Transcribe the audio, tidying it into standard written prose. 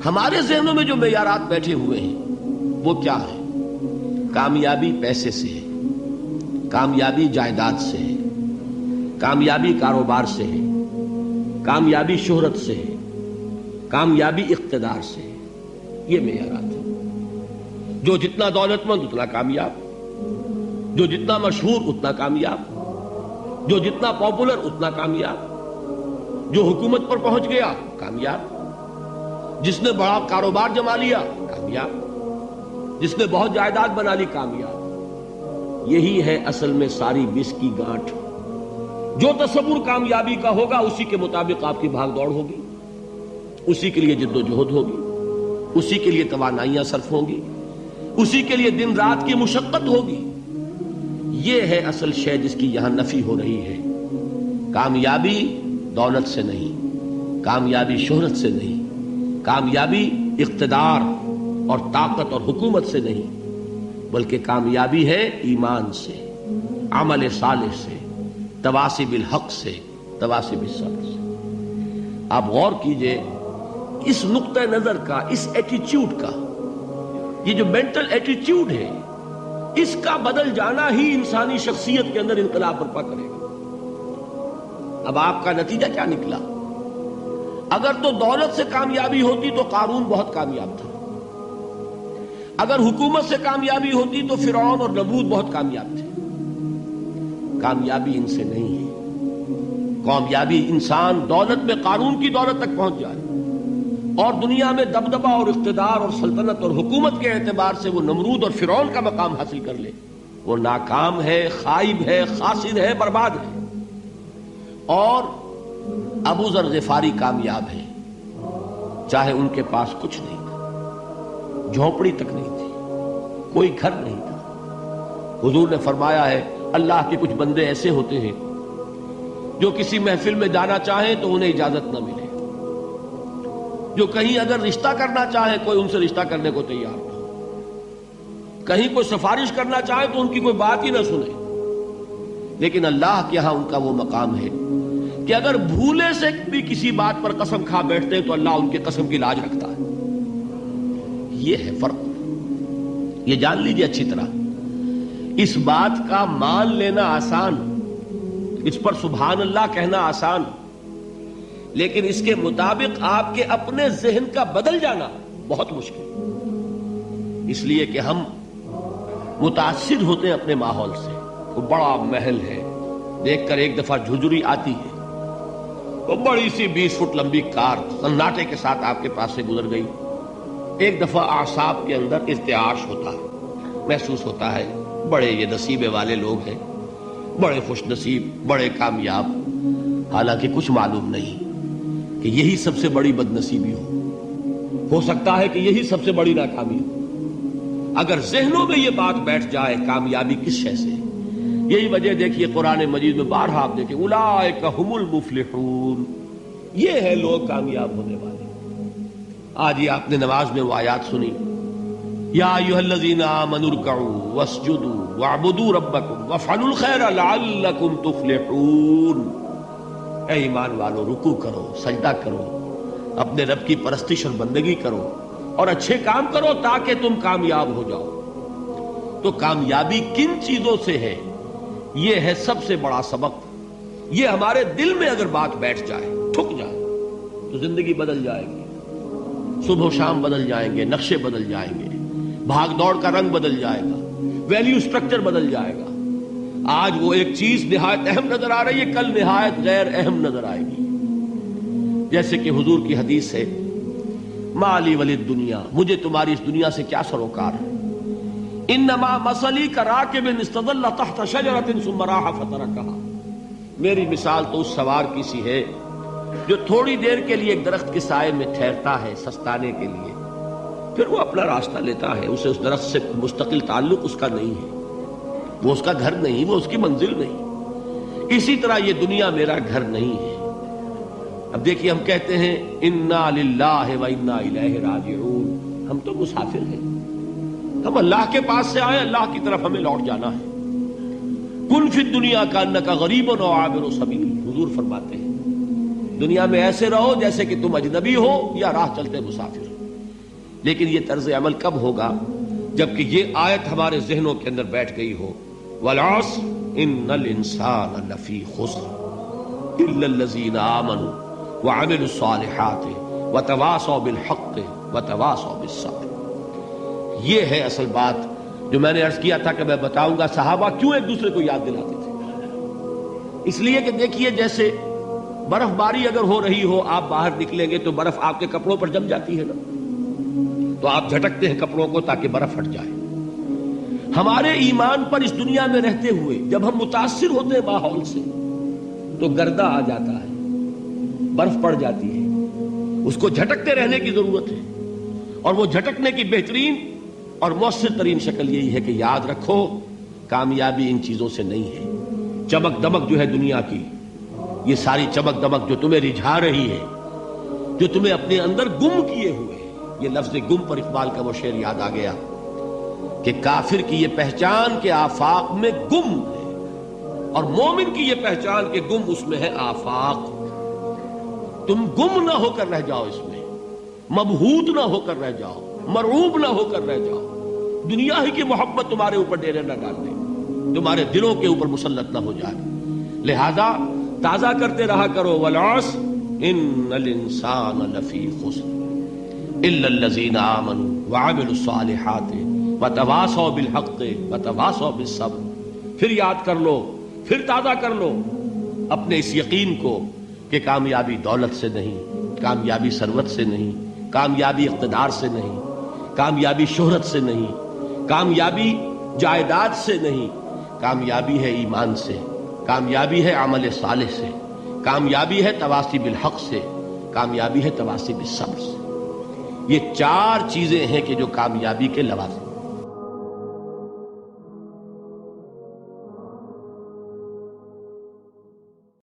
ہمارے ذہنوں میں جو معیارات بیٹھے ہوئے ہیں وہ کیا ہے؟ کامیابی پیسے سے ہے، کامیابی جائیداد سے ہے، کامیابی کاروبار سے ہے، کامیابی شہرت سے ہے، کامیابی اقتدار سے ہے. یہ معیارات ہیں. جو جتنا دولت مند اتنا کامیاب، جو جتنا مشہور اتنا کامیاب، جو جتنا پاپولر اتنا کامیاب، جو حکومت پر پہنچ گیا کامیاب، جس نے بڑا کاروبار جما لیا کامیاب، جس نے بہت جائیداد بنا لی کامیاب. یہی ہے اصل میں ساری بس کی گانٹھ. جو تصور کامیابی کا ہوگا اسی کے مطابق آپ کی بھاگ دوڑ ہوگی، اسی کے لیے جد و جہد ہوگی، اسی کے لیے توانائیاں صرف ہوں گی، اسی کے لیے دن رات کی مشقت ہوگی. یہ ہے اصل شے جس کی یہاں نفی ہو رہی ہے. کامیابی دولت سے نہیں، کامیابی شہرت سے نہیں، کامیابی اقتدار اور طاقت اور حکومت سے نہیں، بلکہ کامیابی ہے ایمان سے، عمل صالح سے، تواصی بالحق سے، تواصی بالصبر سے. آپ غور کیجئے اس نقطہ نظر کا، اس ایٹیچیوڈ کا، یہ جو مینٹل ایٹیچیوڈ ہے اس کا بدل جانا ہی انسانی شخصیت کے اندر انقلاب برپا کرے گا. اب آپ کا نتیجہ کیا نکلا؟ اگر تو دولت سے کامیابی ہوتی تو قارون بہت کامیاب تھا، اگر حکومت سے کامیابی ہوتی تو فرعون اور نمرود بہت کامیاب تھے. کامیابی ان سے نہیں ہے. کامیابی انسان دولت میں قارون کی دولت تک پہنچ جائے اور دنیا میں دبدبہ اور اقتدار اور سلطنت اور حکومت کے اعتبار سے وہ نمرود اور فرعون کا مقام حاصل کر لے، وہ ناکام ہے، خائب ہے، خاسر ہے، برباد ہے. اور ابو ذر غفاری کامیاب ہے، چاہے ان کے پاس کچھ نہیں تھا، جھونپڑی تک نہیں تھی، کوئی گھر نہیں تھا. حضور نے فرمایا ہے اللہ کے کچھ بندے ایسے ہوتے ہیں جو کسی محفل میں جانا چاہیں تو انہیں اجازت نہ ملے، جو کہیں اگر رشتہ کرنا چاہے کوئی ان سے رشتہ کرنے کو تیار نہ، کہیں کوئی سفارش کرنا چاہے تو ان کی کوئی بات ہی نہ سنے. لیکن اللہ کے ہاں ان کا وہ مقام ہے کہ اگر بھولے سے بھی کسی بات پر قسم کھا بیٹھتے ہیں تو اللہ ان کے قسم کی لاج رکھتا ہے. یہ ہے فرق. یہ جان لیجیے اچھی طرح. اس بات کا مان لینا آسان، اس پر سبحان اللہ کہنا آسان، لیکن اس کے مطابق آپ کے اپنے ذہن کا بدل جانا بہت مشکل. اس لیے کہ ہم متاثر ہوتے ہیں اپنے ماحول سے. وہ بڑا محل ہے، دیکھ کر ایک دفعہ جھجری آتی ہے، وہ بڑی سی 20 فٹ لمبی کار سناٹے کے ساتھ آپ کے پاس سے گزر گئی. ایک دفعہ اعصاب کے اندر ارتعاش ہوتا ہے، محسوس ہوتا ہے بڑے یہ نصیبے والے لوگ ہیں، بڑے خوش نصیب، بڑے کامیاب. حالانکہ کچھ معلوم نہیں کہ یہی سب سے بڑی بد نصیبی ہو سکتا ہے کہ یہی سب سے بڑی ناکامی ہو. اگر ذہنوں میں یہ بات بیٹھ جائے کامیابی کس شے سے. یہی وجہ دیکھیے قرآن مجید میں بارہا آپ دیکھیں اولئک هم المفلحون، یہ ہے لوگ کامیاب ہونے والے. آج یہ آپ نے نماز میں وہ آیات سنی، یا ایھا الذین آمنوا ارکعوا واسجدوا واعبدوا ربکم وافعلوا الخیر لعلکم تفلحون. اے ایمان والو، رکوع کرو، سجدہ کرو، اپنے رب کی پرستش اور بندگی کرو اور اچھے کام کرو تاکہ تم کامیاب ہو جاؤ. تو کامیابی کن چیزوں سے ہے؟ یہ ہے سب سے بڑا سبق. یہ ہمارے دل میں اگر بات بیٹھ جائے، ٹھک جائے، تو زندگی بدل جائے گی. صبح و شام بدل جائیں گے، نقشے بدل جائیں گے، بھاگ دوڑ کا رنگ بدل جائے گا، ویلیو سٹرکچر بدل جائے گا. آج وہ ایک چیز نہایت اہم نظر آ رہی ہے، کل نہایت غیر اہم نظر آئے گی. جیسے کہ حضور کی حدیث ہے مالی ولد دنیا، مجھے تمہاری اس دنیا سے کیا سروکار ہے. انما مثلی کراکب استظل تحت شجرۃ ثم راح فترکها، میری مثال تو اس سوار کی سی ہے جو تھوڑی دیر کے لیے ایک درخت کے سائے میں ٹھہرتا ہے سستانے کے لیے، پھر وہ اپنا راستہ لیتا ہے. اسے اس درخت سے مستقل تعلق اس کا نہیں ہے، وہ اس کا گھر نہیں، وہ اس کی منزل نہیں. اسی طرح یہ دنیا میرا گھر نہیں ہے. اب دیکھیے ہم کہتے ہیں انا للہ و انا الیہ راجعون، ہم تو مسافر ہیں، ہم اللہ کے پاس سے آئے، اللہ کی طرف ہمیں لوٹ جانا ہے. کن فی الدنیا کانک غریب و عابر سبیل، حضور فرماتے ہیں دنیا میں ایسے رہو جیسے کہ تم اجنبی ہو یا راہ چلتے مسافر. لیکن یہ طرز عمل کب ہوگا؟ جبکہ یہ آیت ہمارے ذہنوں کے اندر بیٹھ گئی ہو، والعصر ان الانسان لفی خسر الا الذین آمنوا وعملوا الصالحات وتواصوا بالحق وتواصوا بالصبر۔ یہ ہے اصل بات جو میں نے عرض کیا تھا کہ میں بتاؤں گا صحابہ کیوں ایک دوسرے کو یاد دلاتے تھے۔ اس لیے کہ دیکھیے جیسے برف باری اگر ہو رہی ہو، آپ باہر نکلیں گے تو برف آپ کے کپڑوں پر جم جاتی ہے نا، تو آپ جھٹکتے ہیں کپڑوں کو تاکہ برف ہٹ جائے۔ ہمارے ایمان پر اس دنیا میں رہتے ہوئے جب ہم متاثر ہوتے ہیں ماحول سے تو گردہ آ جاتا ہے، برف پڑ جاتی ہے، اس کو جھٹکتے رہنے کی ضرورت ہے۔ اور وہ جھٹکنے کی بہترین اور مؤثر ترین شکل یہی ہے کہ یاد رکھو کامیابی ان چیزوں سے نہیں ہے۔ چمک دمک جو ہے دنیا کی، یہ ساری چمک دمک جو تمہیں رجھا رہی ہے، جو تمہیں اپنے اندر گم کیے ہوئے ہے، یہ لفظ گم پر اقبال کا وہ شعر یاد آ گیا کہ کافر کی یہ پہچان کے آفاق میں گم ہے، اور مومن کی یہ پہچان کے گم اس میں ہے آفاق۔ تم گم نہ ہو کر رہ جاؤ، اس میں مبہوت نہ ہو کر رہ جاؤ، مرعوب نہ ہو کر رہ جاؤ، دنیا ہی کی محبت تمہارے اوپر ڈیرے نہ ڈال دے، تمہارے دلوں کے اوپر مسلط نہ ہو جائے۔ لہذا تازہ کرتے رہا کرو، والعصر ان الانسان لفی خسر الا الذین آمنوا وعملوا الصالحات وتواصوا بالحق وتواصوا بالصبر۔ پھر یاد کر لو، پھر تازہ کر لو اپنے اس یقین کو کہ کامیابی دولت سے نہیں، کامیابی ثروت سے نہیں، کامیابی اقتدار سے نہیں، کامیابی شہرت سے نہیں، کامیابی جائیداد سے نہیں، کامیابی ہے ایمان سے، کامیابی ہے عمل صالح سے، کامیابی ہے تواصی بالحق سے، کامیابی ہے تواصی بالصبر سے۔ یہ چار چیزیں ہیں کہ جو کامیابی کے لوازم